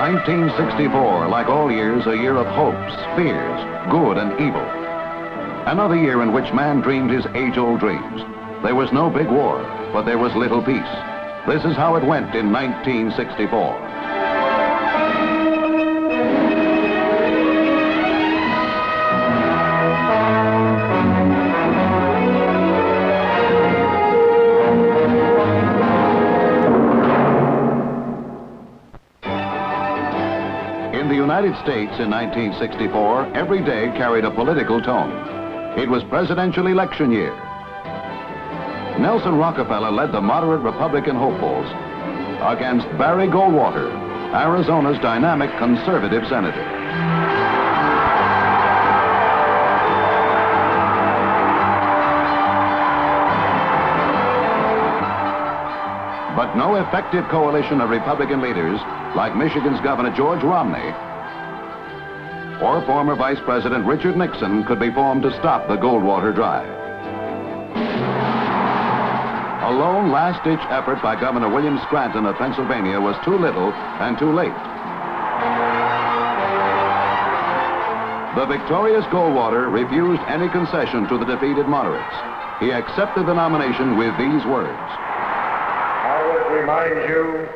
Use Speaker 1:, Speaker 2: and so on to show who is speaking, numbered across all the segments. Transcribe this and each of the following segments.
Speaker 1: 1964, like all years, a year of hopes, fears, good and evil. Another year in which man dreamed his age-old dreams. There was no big war, but there was little peace. This is how it went in 1964. In the United States in 1964, every day carried a political tone. It was presidential election year. Nelson Rockefeller led the moderate Republican hopefuls against Barry Goldwater, Arizona's dynamic conservative senator. But no effective coalition of Republican leaders like Michigan's Governor George Romney or former Vice President Richard Nixon could be formed to stop the Goldwater drive. A lone last-ditch effort by Governor William Scranton of Pennsylvania was too little and too late. The victorious Goldwater refused any concession to the defeated moderates. He accepted the nomination with these words.
Speaker 2: I would remind you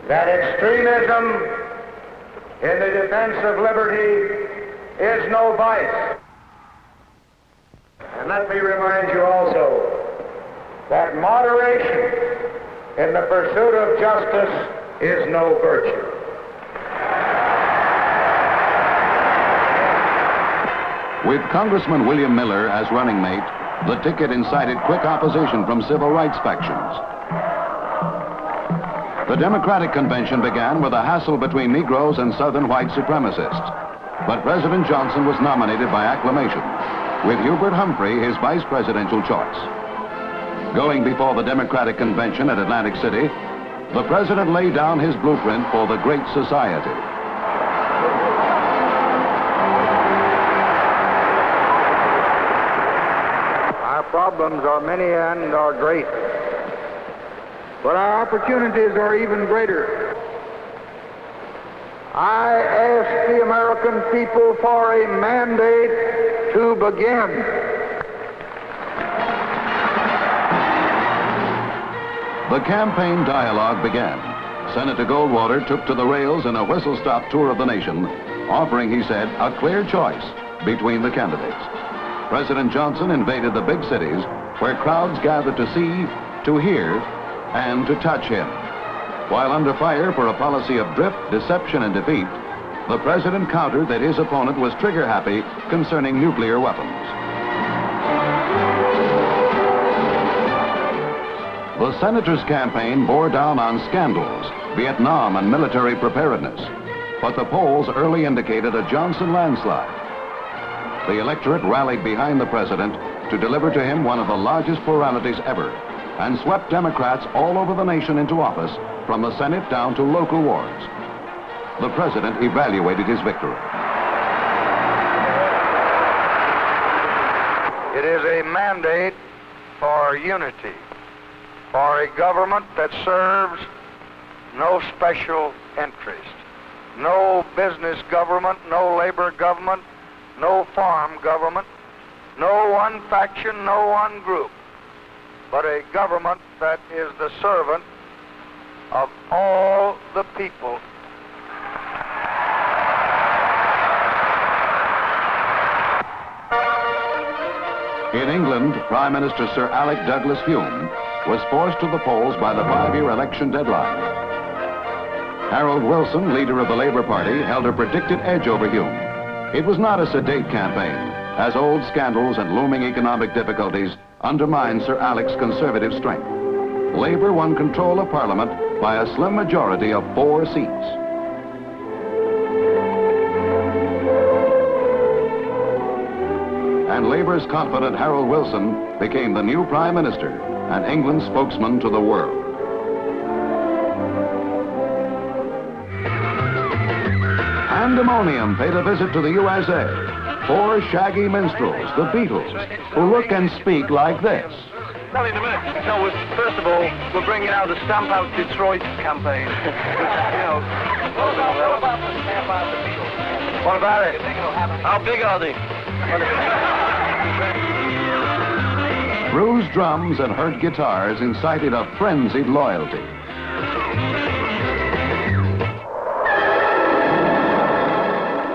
Speaker 2: that extremism in the defense of liberty is no vice. And let me remind you also that moderation in the pursuit of justice is no virtue.
Speaker 1: With Congressman William Miller as running mate, the ticket incited quick opposition from civil rights factions. The Democratic Convention began with a hassle between Negroes and Southern white supremacists. But President Johnson was nominated by acclamation, with Hubert Humphrey his vice presidential choice. Going before the Democratic Convention at Atlantic City, the president laid down his blueprint for the Great Society.
Speaker 2: Our problems are many and are great, but our opportunities are even greater. I ask the American people for a mandate to begin.
Speaker 1: The campaign dialogue began. Senator Goldwater took to the rails in a whistle-stop tour of the nation, offering, he said, a clear choice between the candidates. President Johnson invaded the big cities where crowds gathered to see, to hear, and to touch him. While under fire for a policy of drift, deception, and defeat, the president countered that his opponent was trigger-happy concerning nuclear weapons. The senator's campaign bore down on scandals, Vietnam, and military preparedness. But the polls early indicated a Johnson landslide. The electorate rallied behind the president to deliver to him one of the largest pluralities ever, and swept Democrats all over the nation into office, from the Senate down to local wards. The president evaluated his victory.
Speaker 2: It is a mandate for unity, for a government that serves no special interest, no business government, no labor government, no farm government, no one faction, no one group, but a government that is the servant of all the people.
Speaker 1: In England, Prime Minister Sir Alec Douglas Hume was forced to the polls by the 5-year election deadline. Harold Wilson, leader of the Labour Party, held a predicted edge over Hume. It was not a sedate campaign, as old scandals and looming economic difficulties undermined Sir Alec's conservative strength. Labour won control of Parliament by a slim majority of 4 seats. And Labour's confident Harold Wilson became the new Prime Minister and England's spokesman to the world. Pandamonium paid a visit to the USA. 4 shaggy minstrels, the Beatles, who look and speak like this.
Speaker 3: Tell you in a minute. No, first of all, we're bringing out the Stamp Out Detroit campaign. What about the Stamp Out the Beatles? What about it? How big are they?
Speaker 1: Bruised drums and hurt guitars incited a frenzied loyalty.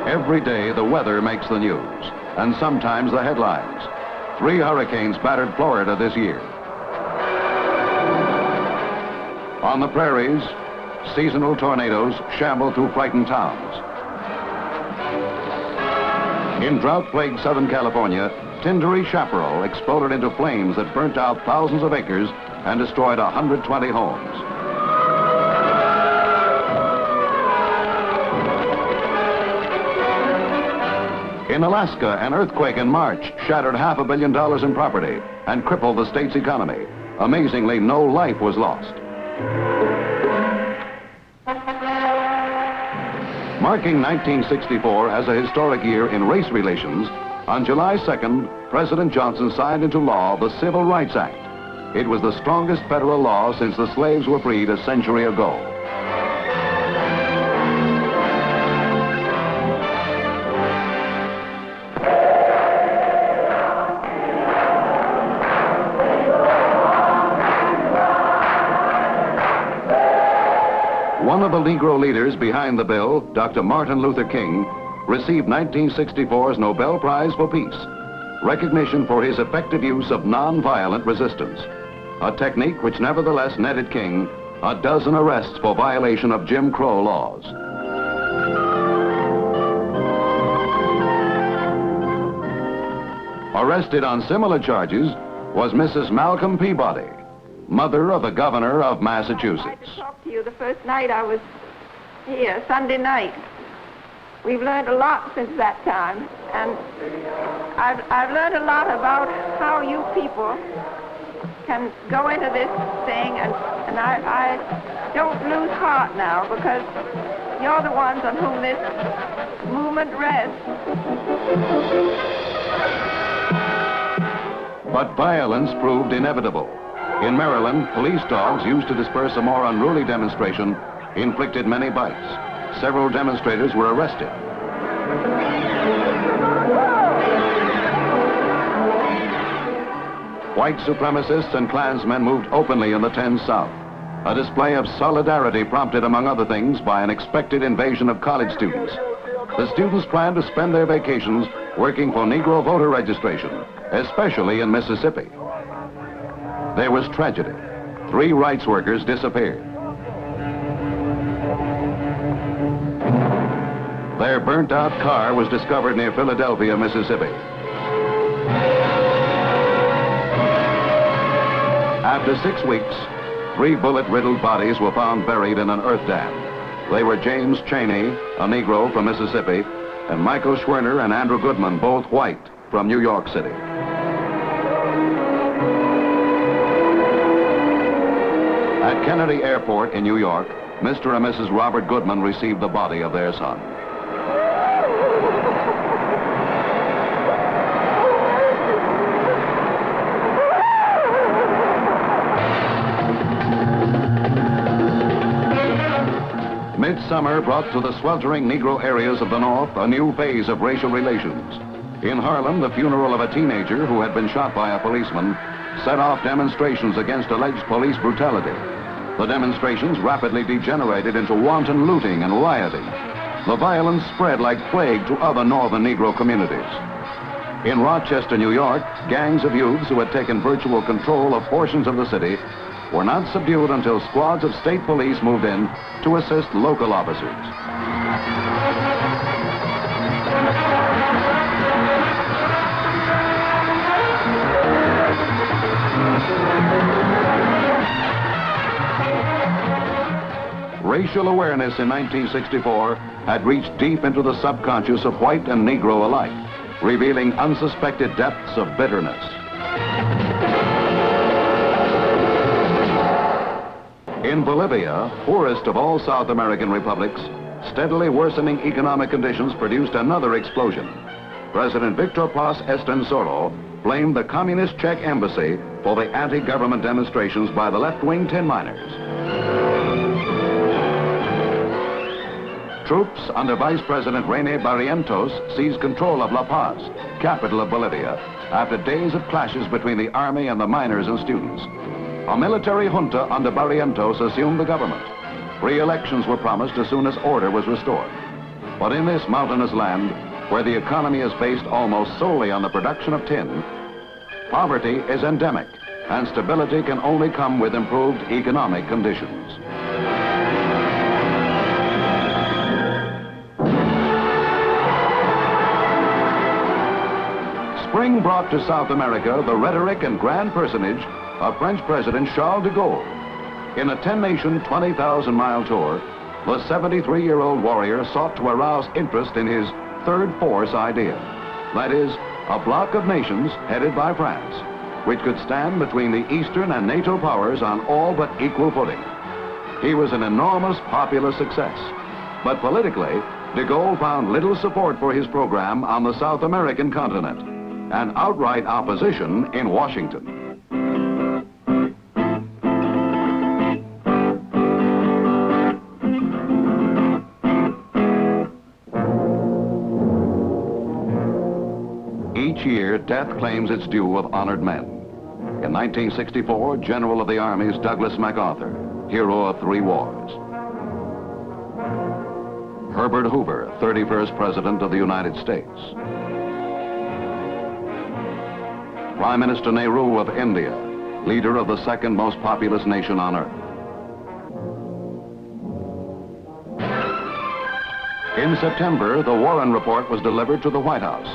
Speaker 1: Every day, the weather makes the news, and sometimes the headlines. 3 hurricanes battered Florida this year. On the prairies, seasonal tornadoes shamble through frightened towns. In drought-plagued Southern California, Tindery Chaparral exploded into flames that burnt out thousands of acres and destroyed 120 homes. In Alaska, an earthquake in March shattered $500 million in property and crippled the state's economy. Amazingly, no life was lost. Marking 1964 as a historic year in race relations, on July 2nd, President Johnson signed into law the Civil Rights Act. It was the strongest federal law since the slaves were freed a century ago. One of the Negro leaders behind the bill, Dr. Martin Luther King, received 1964's Nobel Prize for Peace, recognition for his effective use of nonviolent resistance, a technique which nevertheless netted King a dozen arrests for violation of Jim Crow laws. Arrested on similar charges was Mrs. Malcolm Peabody, mother of the governor of Massachusetts.
Speaker 4: I'd like to talk to you the first night I was here, Sunday night. We've learned a lot since that time, and I've learned a lot about how you people can go into this thing, and I don't lose heart now, because you're the ones on whom this movement rests.
Speaker 1: But violence proved inevitable. In Maryland, police dogs used to disperse a more unruly demonstration inflicted many bites. Several demonstrators were arrested. White supremacists and Klansmen moved openly in the 10 South. A display of solidarity prompted, among other things, by an expected invasion of college students. The students planned to spend their vacations working for Negro voter registration, especially in Mississippi. There was tragedy. 3 rights workers disappeared. Their burnt-out car was discovered near Philadelphia, Mississippi. After 6 weeks, 3 bullet-riddled bodies were found buried in an earth dam. They were James Chaney, a Negro from Mississippi, and Michael Schwerner and Andrew Goodman, both white, from New York City. At Kennedy Airport in New York, Mr. and Mrs. Robert Goodman received the body of their son. Midsummer brought to the sweltering Negro areas of the North a new phase of racial relations. In Harlem, the funeral of a teenager who had been shot by a policeman set off demonstrations against alleged police brutality. The demonstrations rapidly degenerated into wanton looting and rioting. The violence spread like plague to other northern Negro communities. In Rochester, New York, gangs of youths who had taken virtual control of portions of the city were not subdued until squads of state police moved in to assist local officers. Racial awareness in 1964 had reached deep into the subconscious of white and Negro alike, revealing unsuspected depths of bitterness. In Bolivia, poorest of all South American republics, steadily worsening economic conditions produced another explosion. President Victor Paz Estenssoro blamed the Communist Czech embassy for the anti-government demonstrations by the left-wing tin miners. Troops under Vice President René Barrientos seized control of La Paz, capital of Bolivia, after days of clashes between the army and the miners and students. A military junta under Barrientos assumed the government. Re-elections were promised as soon as order was restored. But in this mountainous land, where the economy is based almost solely on the production of tin, poverty is endemic, and stability can only come with improved economic conditions. Spring brought to South America the rhetoric and grand personage of French President Charles de Gaulle. In a 10-nation, 20,000-mile tour, the 73-year-old warrior sought to arouse interest in his third force idea. That is, a bloc of nations headed by France, which could stand between the Eastern and NATO powers on all but equal footing. He was an enormous popular success, but politically, de Gaulle found little support for his program on the South American continent, and outright opposition in Washington. Each year, death claims its due of honored men. In 1964, General of the Armies Douglas MacArthur, hero of 3 wars. Herbert Hoover, 31st President of the United States. Prime Minister Nehru of India, leader of the 2nd most populous nation on earth. In September, the Warren Report was delivered to the White House.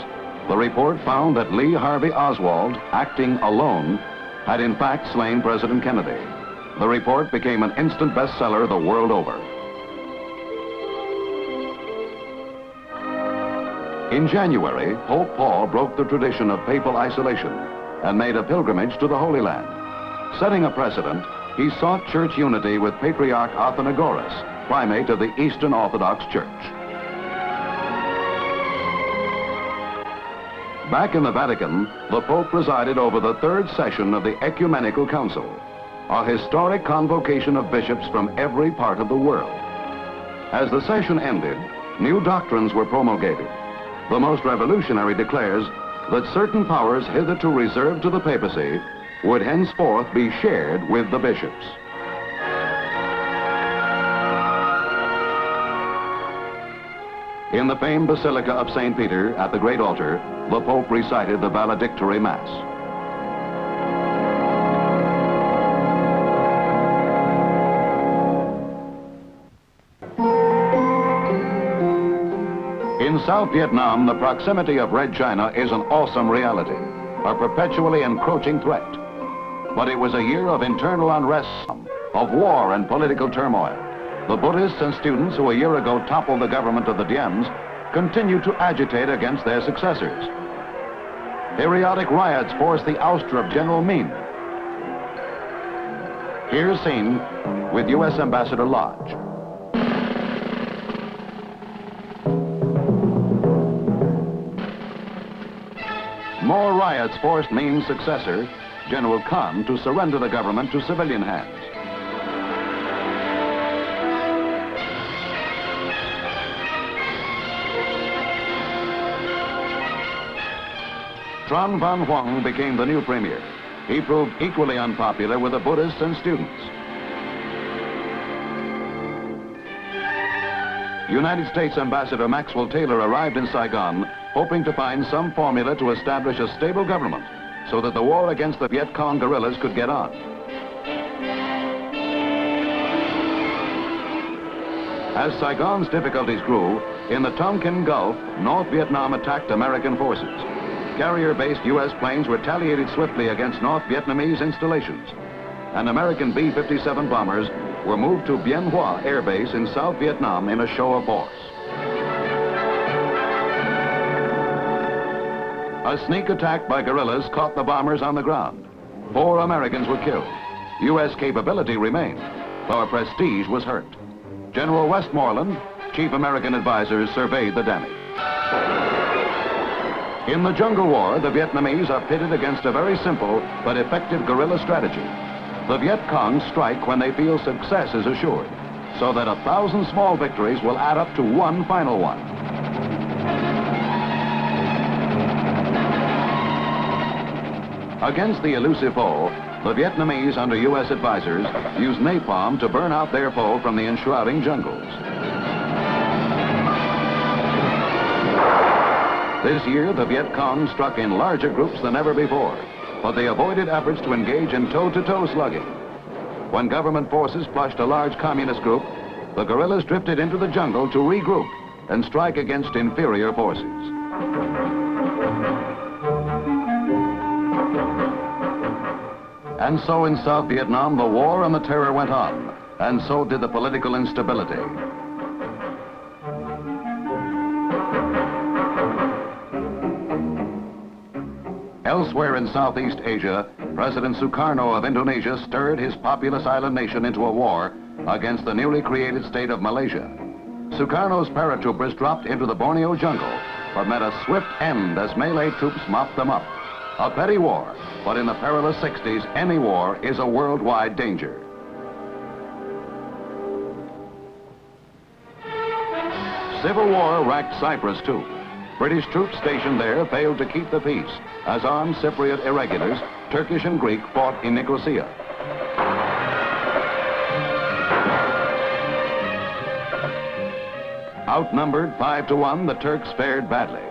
Speaker 1: The report found that Lee Harvey Oswald, acting alone, had in fact slain President Kennedy. The report became an instant bestseller the world over. In January, Pope Paul broke the tradition of papal isolation and made a pilgrimage to the Holy Land. Setting a precedent, he sought church unity with Patriarch Athenagoras, primate of the Eastern Orthodox Church. Back in the Vatican, the Pope presided over the 3rd session of the Ecumenical Council, a historic convocation of bishops from every part of the world. As the session ended, new doctrines were promulgated. The most revolutionary declares that certain powers hitherto reserved to the papacy would henceforth be shared with the bishops. In the famed Basilica of St. Peter at the Great Altar, the Pope recited the Valedictory Mass. In South Vietnam, the proximity of Red China is an awesome reality, a perpetually encroaching threat. But it was a year of internal unrest, of war and political turmoil. The Buddhists and students who a year ago toppled the government of the Diems continue to agitate against their successors. Periodic riots forced the ouster of General Minh. Here's seen with U.S. Ambassador Lodge. More riots forced Minh's successor, General Khan, to surrender the government to civilian hands. Tran Van Huang became the new premier. He proved equally unpopular with the Buddhists and students. United States Ambassador Maxwell Taylor arrived in Saigon, hoping to find some formula to establish a stable government so that the war against the Viet Cong guerrillas could get on. As Saigon's difficulties grew, in the Tonkin Gulf, North Vietnam attacked American forces. Carrier-based U.S. planes retaliated swiftly against North Vietnamese installations, and American B-57 bombers were moved to Bien Hoa Air Base in South Vietnam in a show of force. A sneak attack by guerrillas caught the bombers on the ground. 4 Americans were killed. U.S. capability remained, though our prestige was hurt. General Westmoreland, chief American advisor, surveyed the damage. In the jungle war, the Vietnamese are pitted against a very simple but effective guerrilla strategy. The Viet Cong strike when they feel success is assured, so that 1,000 small victories will add up to one final one. Against the elusive foe, the Vietnamese, under U.S. advisors, use napalm to burn out their foe from the enshrouding jungles. This year, the Viet Cong struck in larger groups than ever before, but they avoided efforts to engage in toe-to-toe slugging. When government forces flushed a large communist group, the guerrillas drifted into the jungle to regroup and strike against inferior forces. And so in South Vietnam, the war and the terror went on, and so did the political instability. Elsewhere in Southeast Asia, President Sukarno of Indonesia stirred his populous island nation into a war against the newly created state of Malaysia. Sukarno's paratroopers dropped into the Borneo jungle, but met a swift end as Malay troops mopped them up. A petty war, but in the perilous 60s, any war is a worldwide danger. Civil war racked Cyprus too. British troops stationed there failed to keep the peace as armed Cypriot irregulars, Turkish and Greek, fought in Nicosia. Outnumbered 5 to 1, the Turks fared badly.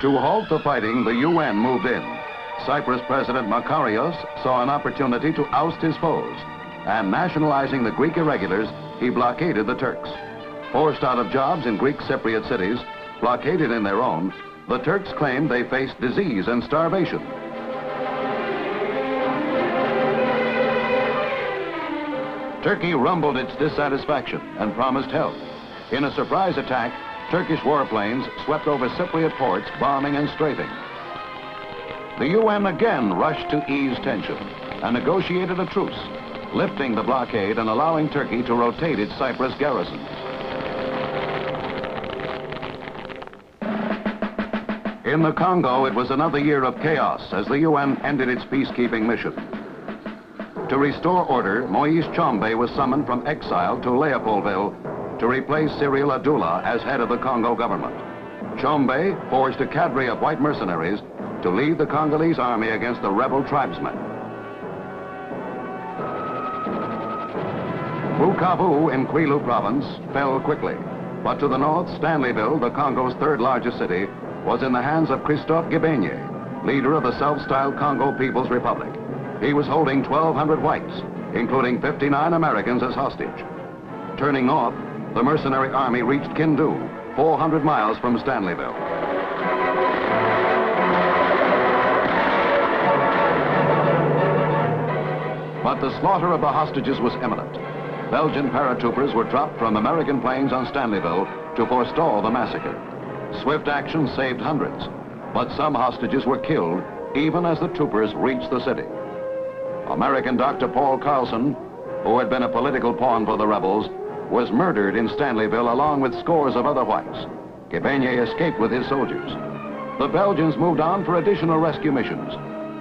Speaker 1: To halt the fighting, the UN moved in. Cyprus President Makarios saw an opportunity to oust his foes, and nationalizing the Greek irregulars, he blockaded the Turks. Forced out of jobs in Greek Cypriot cities, blockaded in their own, the Turks claimed they faced disease and starvation. Turkey rumbled its dissatisfaction and promised help. In a surprise attack, Turkish warplanes swept over Cypriot ports, bombing and strafing. The UN again rushed to ease tension and negotiated a truce, lifting the blockade and allowing Turkey to rotate its Cyprus garrison. In the Congo, it was another year of chaos as the UN ended its peacekeeping mission. To restore order, Moise Tshombe was summoned from exile to Leopoldville to replace Cyril Adula as head of the Congo government. Tshombe forged a cadre of white mercenaries to lead the Congolese army against the rebel tribesmen. Bukavu in Kwilu province fell quickly, but to the north, Stanleyville, the Congo's third largest city, was in the hands of Christophe Gibenye, leader of the self-styled Congo People's Republic. He was holding 1,200 whites, including 59 Americans as hostage. Turning north, the mercenary army reached Kindu, 400 miles from Stanleyville. But the slaughter of the hostages was imminent. Belgian paratroopers were dropped from American planes on Stanleyville to forestall the massacre. Swift action saved hundreds, but some hostages were killed even as the troopers reached the city. American Dr. Paul Carlson, who had been a political pawn for the rebels, was murdered in Stanleyville along with scores of other whites. Gibenye escaped with his soldiers. The Belgians moved on for additional rescue missions.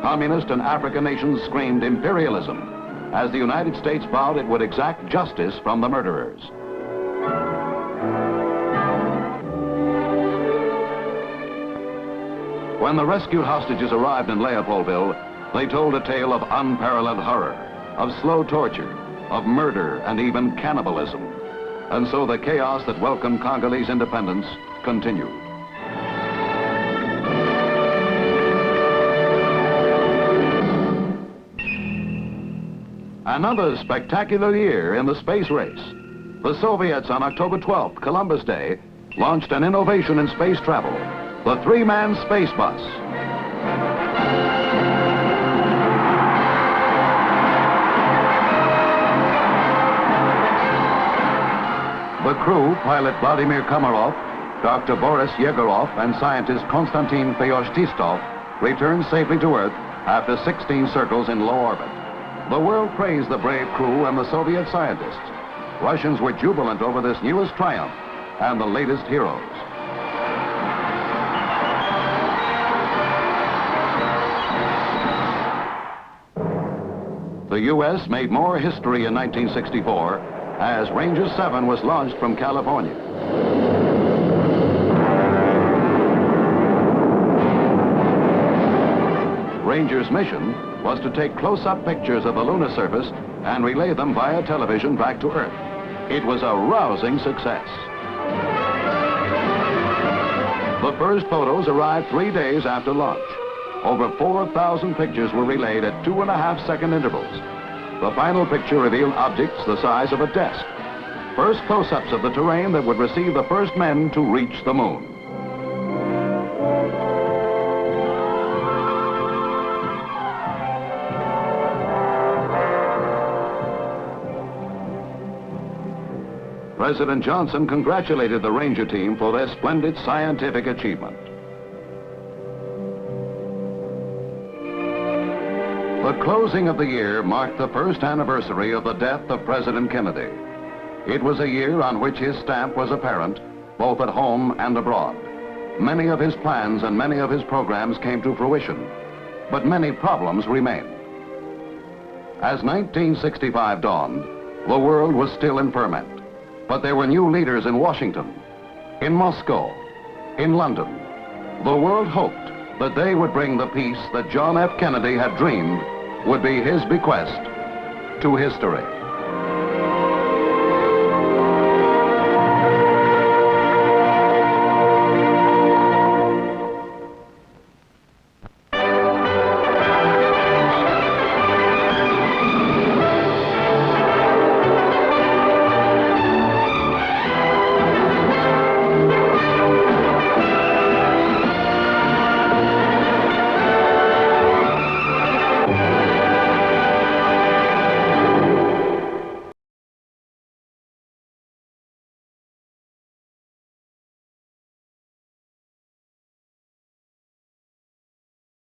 Speaker 1: Communist and African nations screamed imperialism as the United States vowed it would exact justice from the murderers. When the rescued hostages arrived in Leopoldville, they told a tale of unparalleled horror, of slow torture, of murder, and even cannibalism. And so the chaos that welcomed Congolese independence continued. Another spectacular year in the space race. The Soviets on October 12th, Columbus Day, launched an innovation in space travel, the three-man space bus. The crew, pilot Vladimir Komarov, Dr. Boris Yegorov, and scientist Konstantin Feoktistov, returned safely to Earth after 16 circles in low orbit. The world praised the brave crew and the Soviet scientists. Russians were jubilant over this newest triumph, and the latest heroes. The U.S. made more history in 1964 as Ranger 7 was launched from California. Ranger's mission was to take close-up pictures of the lunar surface and relay them via television back to Earth. It was a rousing success. The first photos arrived 3 days after launch. Over 4,000 pictures were relayed at 2.5-second intervals. The final picture revealed objects the size of a desk. First close-ups of the terrain that would receive the first men to reach the moon. President Johnson congratulated the Ranger team for their splendid scientific achievement. The closing of the year marked the first anniversary of the death of President Kennedy. It was a year on which his stamp was apparent, both at home and abroad. Many of his plans and many of his programs came to fruition, but many problems remained. As 1965 dawned, the world was still in ferment. But there were new leaders in Washington, in Moscow, in London. The world hoped that they would bring the peace that John F. Kennedy had dreamed would be his bequest to history.